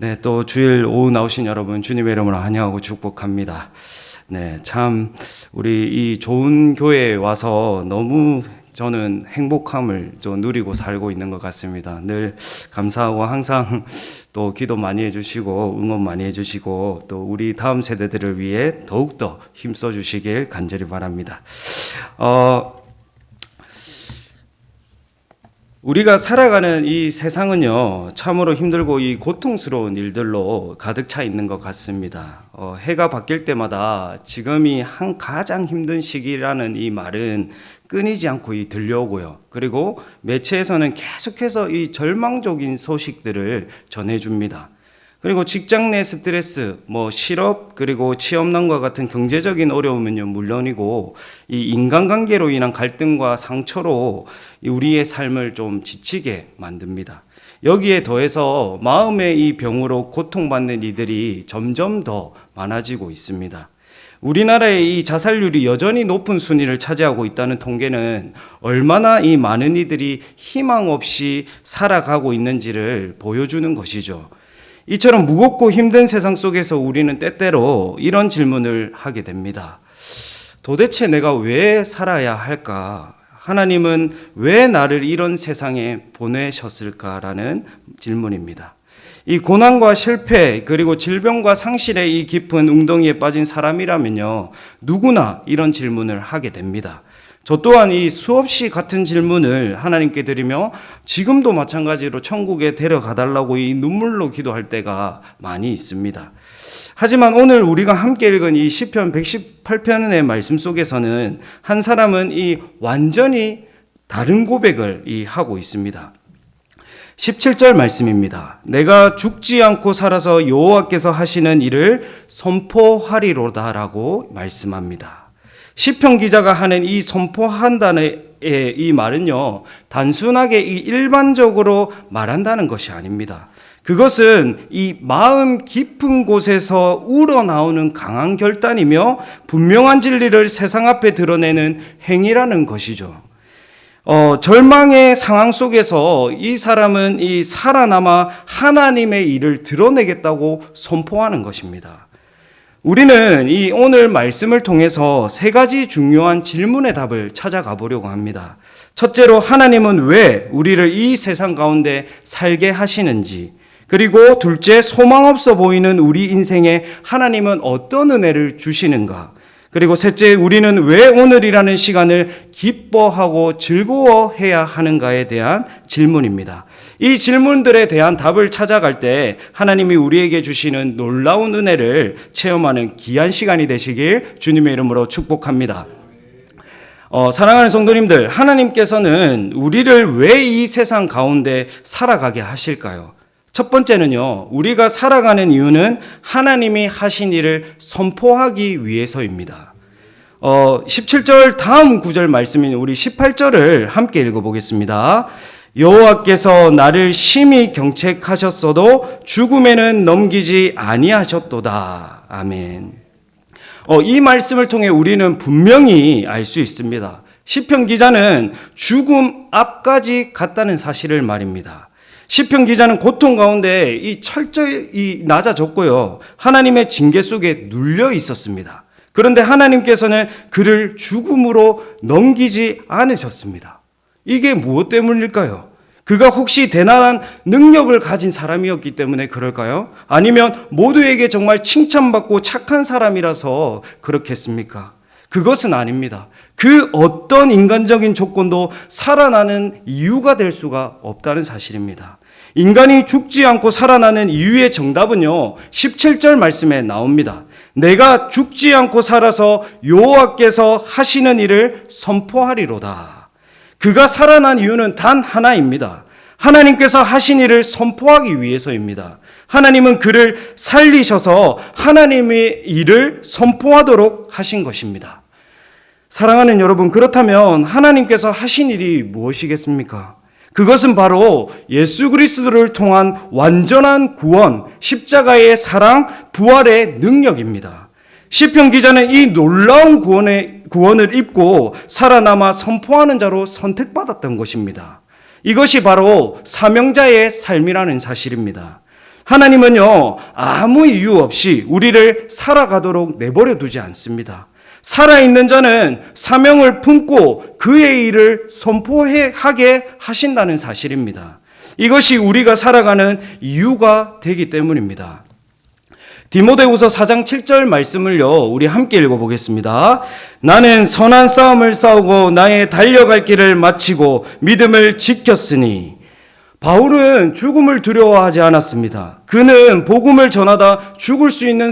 네, 또 주일 오후 나오신 여러분 주님의 이름으로 환영하고 축복합니다. 네, 참 우리 이 좋은 교회에 와서 너무 저는 행복함을 좀 누리고 살고 있는 것 같습니다. 늘 감사하고 항상 또 기도 많이 해주시고 응원 많이 해주시고 또 우리 다음 세대들을 위해 더욱더 힘써 주시길 간절히 바랍니다. 우리가 살아가는 이 세상은요, 참으로 힘들고 이 고통스러운 일들로 가득 차 있는 것 같습니다. 해가 바뀔 때마다 지금이 가장 힘든 시기라는 이 말은 끊이지 않고 들려오고요. 그리고 매체에서는 계속해서 이 절망적인 소식들을 전해줍니다. 그리고 직장 내 스트레스, 실업, 그리고 취업난과 같은 경제적인 어려움은요, 물론이고, 이 인간관계로 인한 갈등과 상처로 우리의 삶을 좀 지치게 만듭니다. 여기에 더해서 마음의 이 병으로 고통받는 이들이 점점 더 많아지고 있습니다. 우리나라의 이 자살률이 여전히 높은 순위를 차지하고 있다는 통계는 얼마나 이 많은 이들이 희망 없이 살아가고 있는지를 보여주는 것이죠. 이처럼 무겁고 힘든 세상 속에서 우리는 때때로 이런 질문을 하게 됩니다. 도대체 내가 왜 살아야 할까? 하나님은 왜 나를 이런 세상에 보내셨을까라는 질문입니다. 이 고난과 실패 그리고 질병과 상실의 이 깊은 웅덩이에 빠진 사람이라면요, 누구나 이런 질문을 하게 됩니다. 저 또한 이 수없이 같은 질문을 하나님께 드리며 지금도 마찬가지로 천국에 데려가 달라고 이 눈물로 기도할 때가 많이 있습니다. 하지만 오늘 우리가 함께 읽은 이 시편 118편의 말씀 속에서는 한 사람은 이 완전히 다른 고백을 하고 있습니다. 17절 말씀입니다. 내가 죽지 않고 살아서 여호와께서 하시는 일을 선포하리로다라고 말씀합니다. 시편 기자가 하는 이 선포한다는 이 말은요, 단순하게 일반적으로 말한다는 것이 아닙니다. 그것은 이 마음 깊은 곳에서 우러나오는 강한 결단이며 분명한 진리를 세상 앞에 드러내는 행위라는 것이죠. 절망의 상황 속에서 이 사람은 이 살아남아 하나님의 일을 드러내겠다고 선포하는 것입니다. 우리는 이 오늘 말씀을 통해서 세 가지 중요한 질문의 답을 찾아가 보려고 합니다. 첫째로 하나님은 왜 우리를 이 세상 가운데 살게 하시는지, 그리고 둘째 소망 없어 보이는 우리 인생에 하나님은 어떤 은혜를 주시는가, 그리고 셋째 우리는 왜 오늘이라는 시간을 기뻐하고 즐거워해야 하는가에 대한 질문입니다. 이 질문들에 대한 답을 찾아갈 때 하나님이 우리에게 주시는 놀라운 은혜를 체험하는 귀한 시간이 되시길 주님의 이름으로 축복합니다. 사랑하는 성도님들, 하나님께서는 우리를 왜 이 세상 가운데 살아가게 하실까요? 첫 번째는요, 우리가 살아가는 이유는 하나님이 하신 일을 선포하기 위해서입니다. 17절 다음 구절 말씀인 우리 18절을 함께 읽어보겠습니다. 여호와께서 나를 심히 경책하셨어도 죽음에는 넘기지 아니하셨도다. 아멘. 이 말씀을 통해 우리는 분명히 알 수 있습니다. 시편 기자는 죽음 앞까지 갔다는 사실을 말입니다. 시편 기자는 고통 가운데 철저히 낮아졌고요, 하나님의 징계 속에 눌려 있었습니다. 그런데 하나님께서는 그를 죽음으로 넘기지 않으셨습니다. 이게 무엇 때문일까요? 그가 혹시 대단한 능력을 가진 사람이었기 때문에 그럴까요? 아니면 모두에게 정말 칭찬받고 착한 사람이라서 그렇겠습니까? 그것은 아닙니다. 그 어떤 인간적인 조건도 살아나는 이유가 될 수가 없다는 사실입니다. 인간이 죽지 않고 살아나는 이유의 정답은요, 17절 말씀에 나옵니다. 내가 죽지 않고 살아서 여호와께서 하시는 일을 선포하리로다. 그가 살아난 이유는 단 하나입니다. 하나님께서 하신 일을 선포하기 위해서입니다. 하나님은 그를 살리셔서 하나님의 일을 선포하도록 하신 것입니다. 사랑하는 여러분, 그렇다면 하나님께서 하신 일이 무엇이겠습니까? 그것은 바로 예수 그리스도를 통한 완전한 구원, 십자가의 사랑, 부활의 능력입니다. 시편 기자는 이 놀라운 구원을 입고 살아남아 선포하는 자로 선택받았던 것입니다. 이것이 바로 사명자의 삶이라는 사실입니다. 하나님은요, 아무 이유 없이 우리를 살아가도록 내버려 두지 않습니다. 살아있는 자는 사명을 품고 그의 일을 선포하게 하신다는 사실입니다. 이것이 우리가 살아가는 이유가 되기 때문입니다. 디모데후서 4장 7절 말씀을요, 우리 함께 읽어보겠습니다. 나는 선한 싸움을 싸우고 나의 달려갈 길을 마치고 믿음을 지켰으니. 바울은 죽음을 두려워하지 않았습니다. 그는 복음을 전하다 죽을 수 있는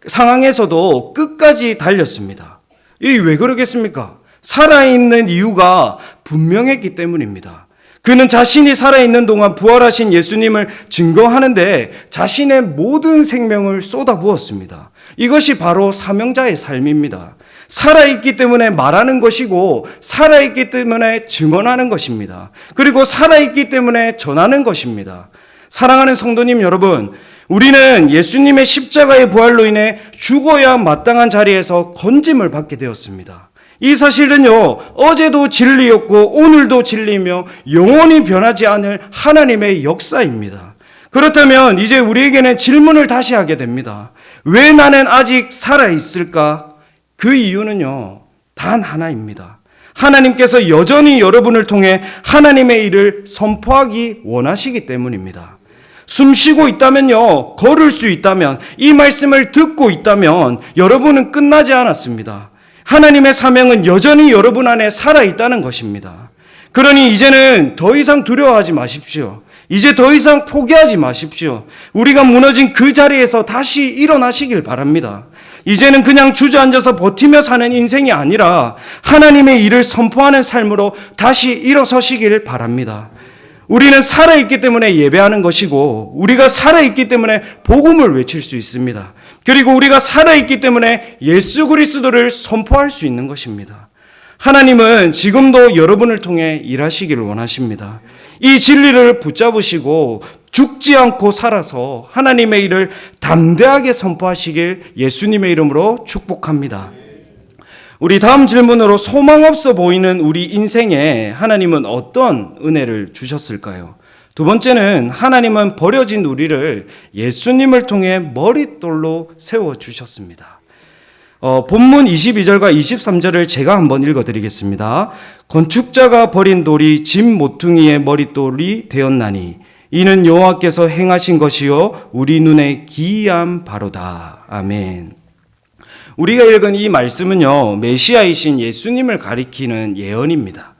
상황에서도 끝까지 달렸습니다. 이 왜 그러겠습니까? 살아있는 이유가 분명했기 때문입니다. 그는 자신이 살아있는 동안 부활하신 예수님을 증거하는데 자신의 모든 생명을 쏟아부었습니다. 이것이 바로 사명자의 삶입니다. 살아있기 때문에 말하는 것이고 살아있기 때문에 증언하는 것입니다. 그리고 살아있기 때문에 전하는 것입니다. 사랑하는 성도님 여러분, 우리는 예수님의 십자가의 부활로 인해 죽어야 마땅한 자리에서 건짐을 받게 되었습니다. 이 사실은요, 어제도 진리였고 오늘도 진리이며 영원히 변하지 않을 하나님의 역사입니다. 그렇다면 이제 우리에게는 질문을 다시 하게 됩니다. 왜 나는 아직 살아있을까? 그 이유는요, 단 하나입니다. 하나님께서 여전히 여러분을 통해 하나님의 일을 선포하기 원하시기 때문입니다. 숨 쉬고 있다면요, 걸을 수 있다면, 이 말씀을 듣고 있다면 여러분은 끝나지 않았습니다. 하나님의 사명은 여전히 여러분 안에 살아있다는 것입니다. 그러니 이제는 더 이상 두려워하지 마십시오. 이제 더 이상 포기하지 마십시오. 우리가 무너진 그 자리에서 다시 일어나시길 바랍니다. 이제는 그냥 주저앉아서 버티며 사는 인생이 아니라 하나님의 일을 선포하는 삶으로 다시 일어서시길 바랍니다. 우리는 살아있기 때문에 예배하는 것이고 우리가 살아있기 때문에 복음을 외칠 수 있습니다. 그리고 우리가 살아있기 때문에 예수 그리스도를 선포할 수 있는 것입니다. 하나님은 지금도 여러분을 통해 일하시기를 원하십니다. 이 진리를 붙잡으시고 죽지 않고 살아서 하나님의 일을 담대하게 선포하시길 예수님의 이름으로 축복합니다. 우리 다음 질문으로 소망 없어 보이는 우리 인생에 하나님은 어떤 은혜를 주셨을까요? 두 번째는 하나님은 버려진 우리를 예수님을 통해 머릿돌로 세워주셨습니다. 본문 22절과 23절을 제가 한번 읽어드리겠습니다. 건축자가 버린 돌이 집 모퉁이의 머릿돌이 되었나니 이는 여호와께서 행하신 것이요 우리 눈에 기이한 바로다. 아멘. 우리가 읽은 이 말씀은요, 메시아이신 예수님을 가리키는 예언입니다.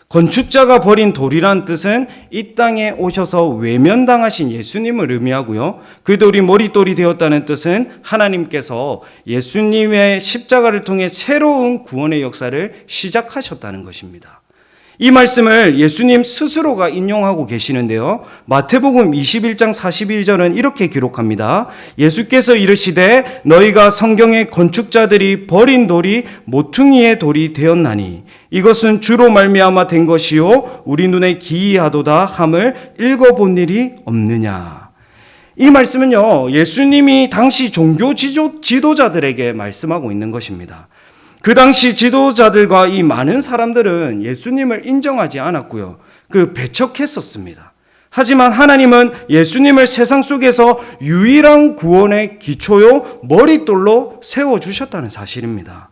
건축자가 버린 돌이란 뜻은 이 땅에 오셔서 외면당하신 예수님을 의미하고요. 그 돌이 머릿돌이 되었다는 뜻은 하나님께서 예수님의 십자가를 통해 새로운 구원의 역사를 시작하셨다는 것입니다. 이 말씀을 예수님 스스로가 인용하고 계시는데요. 마태복음 21장 41절은 이렇게 기록합니다. 예수께서 이르시되 너희가 성경의 건축자들이 버린 돌이 모퉁이의 돌이 되었나니 이것은 주로 말미암아 된 것이요 우리 눈에 기이하도다 함을 읽어본 일이 없느냐. 이 말씀은요, 예수님이 당시 종교 지도자들에게 말씀하고 있는 것입니다. 그 당시 지도자들과 이 많은 사람들은 예수님을 인정하지 않았고요. 배척했었습니다. 하지만 하나님은 예수님을 세상 속에서 유일한 구원의 기초요 머릿돌로 세워주셨다는 사실입니다.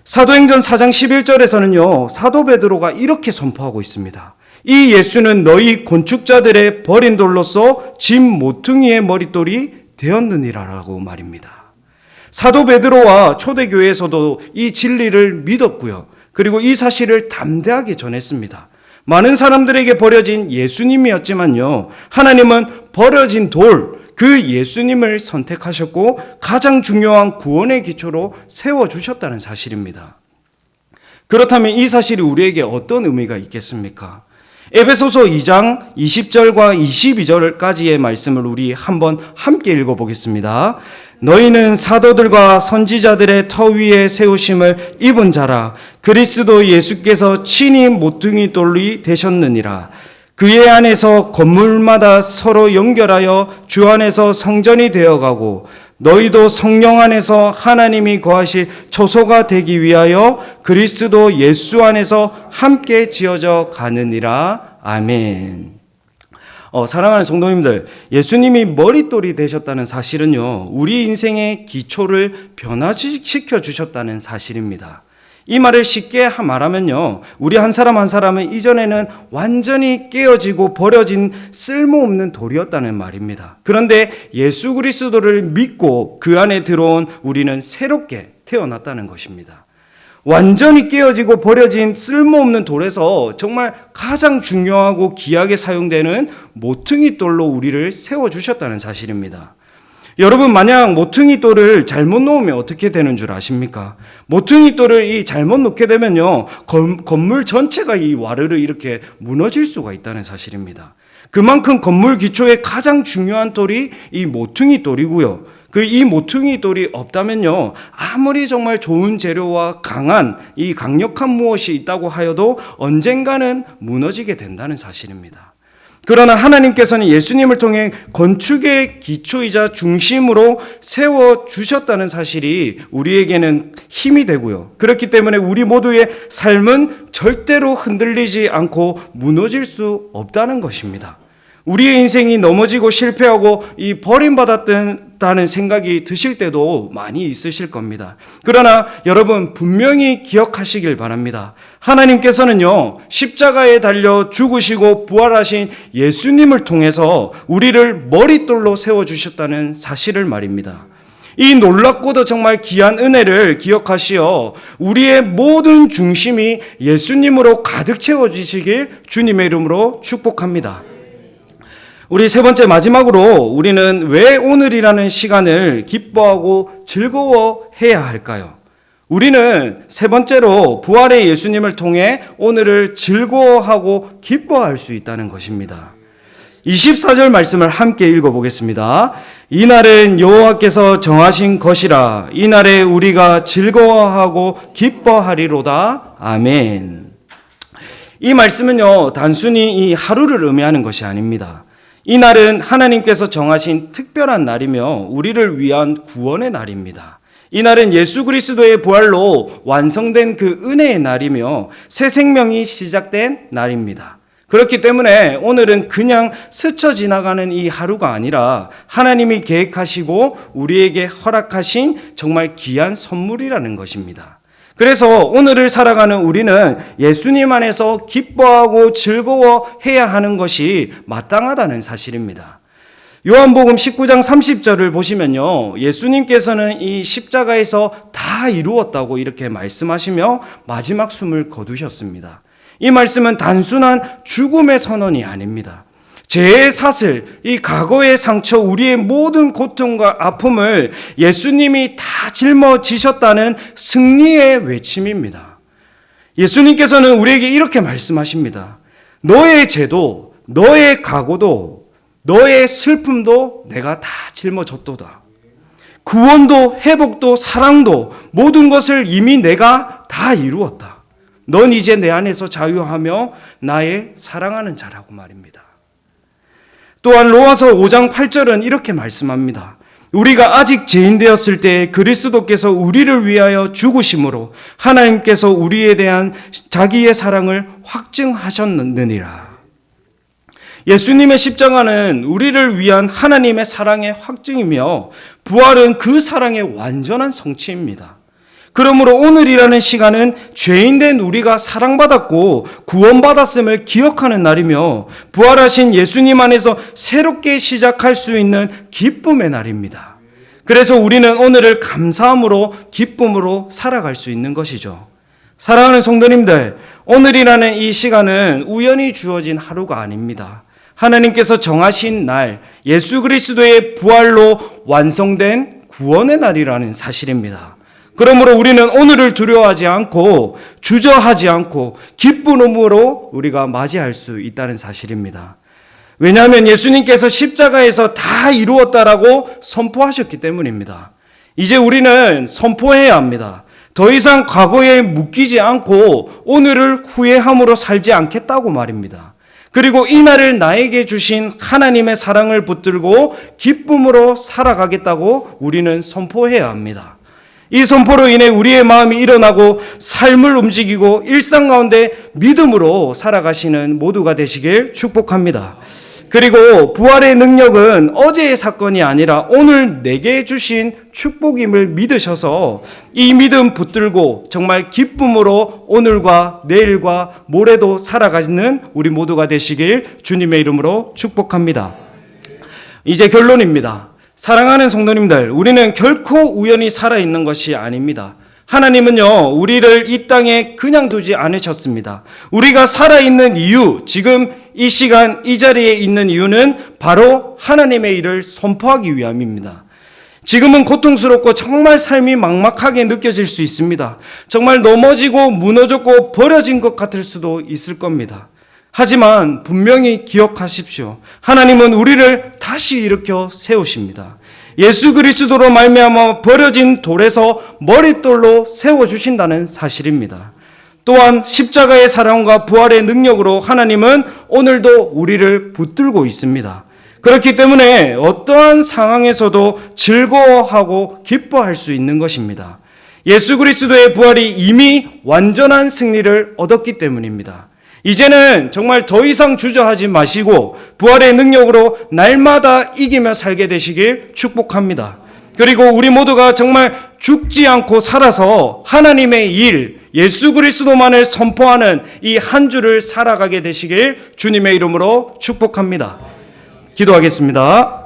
사도행전 4장 11절에서는요. 사도 베드로가 이렇게 선포하고 있습니다. 이 예수는 너희 건축자들의 버린 돌로서 집 모퉁이의 머릿돌이 되었느니라라고 말입니다. 사도 베드로와 초대교회에서도 이 진리를 믿었고요. 그리고 이 사실을 담대하게 전했습니다. 많은 사람들에게 버려진 예수님이었지만요. 하나님은 버려진 돌, 그 예수님을 선택하셨고 가장 중요한 구원의 기초로 세워주셨다는 사실입니다. 그렇다면 이 사실이 우리에게 어떤 의미가 있겠습니까? 에베소서 2장 20절과 22절까지의 말씀을 우리 한번 함께 읽어보겠습니다. 너희는 사도들과 선지자들의 터 위에 세우심을 입은 자라 그리스도 예수께서 친히 모퉁이 돌이 되셨느니라. 그의 안에서 건물마다 서로 연결하여 주 안에서 성전이 되어가고 너희도 성령 안에서 하나님이 거하실 처소가 되기 위하여 그리스도 예수 안에서 함께 지어져 가느니라. 아멘. 사랑하는 성도님들, 예수님이 머릿돌이 되셨다는 사실은요, 우리 인생의 기초를 변화시켜 주셨다는 사실입니다. 이 말을 쉽게 말하면요, 우리 한 사람 한 사람은 이전에는 완전히 깨어지고 버려진 쓸모없는 돌이었다는 말입니다. 그런데 예수 그리스도를 믿고 그 안에 들어온 우리는 새롭게 태어났다는 것입니다. 완전히 깨어지고 버려진 쓸모없는 돌에서 정말 가장 중요하고 귀하게 사용되는 모퉁이 돌로 우리를 세워주셨다는 사실입니다. 여러분, 만약 모퉁이 돌을 잘못 놓으면 어떻게 되는 줄 아십니까? 모퉁이 돌을 잘못 놓게 되면요, 건물 전체가 이 와르르 이렇게 무너질 수가 있다는 사실입니다. 그만큼 건물 기초의 가장 중요한 돌이 이 모퉁이 돌이고요. 이 모퉁이 돌이 없다면요, 아무리 정말 좋은 재료와 이 강력한 무엇이 있다고 하여도 언젠가는 무너지게 된다는 사실입니다. 그러나 하나님께서는 예수님을 통해 건축의 기초이자 중심으로 세워주셨다는 사실이 우리에게는 힘이 되고요. 그렇기 때문에 우리 모두의 삶은 절대로 흔들리지 않고 무너질 수 없다는 것입니다. 우리의 인생이 넘어지고 실패하고 버림받았다는 생각이 드실 때도 많이 있으실 겁니다. 그러나 여러분, 분명히 기억하시길 바랍니다. 하나님께서는요, 십자가에 달려 죽으시고 부활하신 예수님을 통해서 우리를 머릿돌로 세워주셨다는 사실을 말입니다. 이 놀랍고도 정말 귀한 은혜를 기억하시어 우리의 모든 중심이 예수님으로 가득 채워지시길 주님의 이름으로 축복합니다. 우리 세 번째 마지막으로 우리는 왜 오늘이라는 시간을 기뻐하고 즐거워해야 할까요? 우리는 세 번째로 부활의 예수님을 통해 오늘을 즐거워하고 기뻐할 수 있다는 것입니다. 24절 말씀을 함께 읽어보겠습니다. 이날은 여호와께서 정하신 것이라 이날에 우리가 즐거워하고 기뻐하리로다. 아멘. 이 말씀은요, 단순히 이 하루를 의미하는 것이 아닙니다. 이 날은 하나님께서 정하신 특별한 날이며 우리를 위한 구원의 날입니다. 이 날은 예수 그리스도의 부활로 완성된 그 은혜의 날이며 새 생명이 시작된 날입니다. 그렇기 때문에 오늘은 그냥 스쳐 지나가는 이 하루가 아니라 하나님이 계획하시고 우리에게 허락하신 정말 귀한 선물이라는 것입니다. 그래서 오늘을 살아가는 우리는 예수님 안에서 기뻐하고 즐거워해야 하는 것이 마땅하다는 사실입니다. 요한복음 19장 30절을 보시면요, 예수님께서는 이 십자가에서 다 이루었다고 이렇게 말씀하시며 마지막 숨을 거두셨습니다. 이 말씀은 단순한 죽음의 선언이 아닙니다. 죄의 사슬, 이 과거의 상처, 우리의 모든 고통과 아픔을 예수님이 다 짊어지셨다는 승리의 외침입니다. 예수님께서는 우리에게 이렇게 말씀하십니다. 너의 죄도, 너의 각오도, 너의 슬픔도 내가 다 짊어졌도다. 구원도, 회복도, 사랑도 모든 것을 이미 내가 다 이루었다. 넌 이제 내 안에서 자유하며 나의 사랑하는 자라고 말입니다. 또한 로마서 5장 8절은 이렇게 말씀합니다. 우리가 아직 죄인 되었을 때 그리스도께서 우리를 위하여 죽으심으로 하나님께서 우리에 대한 자기의 사랑을 확증하셨느니라. 예수님의 십자가는 우리를 위한 하나님의 사랑의 확증이며 부활은 그 사랑의 완전한 성취입니다. 그러므로 오늘이라는 시간은 죄인된 우리가 사랑받았고 구원받았음을 기억하는 날이며 부활하신 예수님 안에서 새롭게 시작할 수 있는 기쁨의 날입니다. 그래서 우리는 오늘을 감사함으로 기쁨으로 살아갈 수 있는 것이죠. 사랑하는 성도님들, 오늘이라는 이 시간은 우연히 주어진 하루가 아닙니다. 하나님께서 정하신 날, 예수 그리스도의 부활로 완성된 구원의 날이라는 사실입니다. 그러므로 우리는 오늘을 두려워하지 않고 주저하지 않고 기쁨으로 우리가 맞이할 수 있다는 사실입니다. 왜냐하면 예수님께서 십자가에서 다 이루었다라고 선포하셨기 때문입니다. 이제 우리는 선포해야 합니다. 더 이상 과거에 묶이지 않고 오늘을 후회함으로 살지 않겠다고 말입니다. 그리고 이 날을 나에게 주신 하나님의 사랑을 붙들고 기쁨으로 살아가겠다고 우리는 선포해야 합니다. 이 선포로 인해 우리의 마음이 일어나고 삶을 움직이고 일상 가운데 믿음으로 살아가시는 모두가 되시길 축복합니다. 그리고 부활의 능력은 어제의 사건이 아니라 오늘 내게 주신 축복임을 믿으셔서 이 믿음 붙들고 정말 기쁨으로 오늘과 내일과 모레도 살아가는 우리 모두가 되시길 주님의 이름으로 축복합니다. 이제 결론입니다. 사랑하는 성도님들, 우리는 결코 우연히 살아있는 것이 아닙니다. 하나님은요, 우리를 이 땅에 그냥 두지 않으셨습니다. 우리가 살아있는 이유, 지금 이 시간 이 자리에 있는 이유는 바로 하나님의 일을 선포하기 위함입니다. 지금은 고통스럽고 정말 삶이 막막하게 느껴질 수 있습니다. 정말 넘어지고 무너졌고 버려진 것 같을 수도 있을 겁니다. 하지만 분명히 기억하십시오. 하나님은 우리를 다시 일으켜 세우십니다. 예수 그리스도로 말미암아 버려진 돌에서 머릿돌로 세워주신다는 사실입니다. 또한 십자가의 사랑과 부활의 능력으로 하나님은 오늘도 우리를 붙들고 있습니다. 그렇기 때문에 어떠한 상황에서도 즐거워하고 기뻐할 수 있는 것입니다. 예수 그리스도의 부활이 이미 완전한 승리를 얻었기 때문입니다. 이제는 정말 더 이상 주저하지 마시고 부활의 능력으로 날마다 이기며 살게 되시길 축복합니다. 그리고 우리 모두가 정말 죽지 않고 살아서 하나님의 일, 예수 그리스도만을 선포하는 이 한 주를 살아가게 되시길 주님의 이름으로 축복합니다. 기도하겠습니다.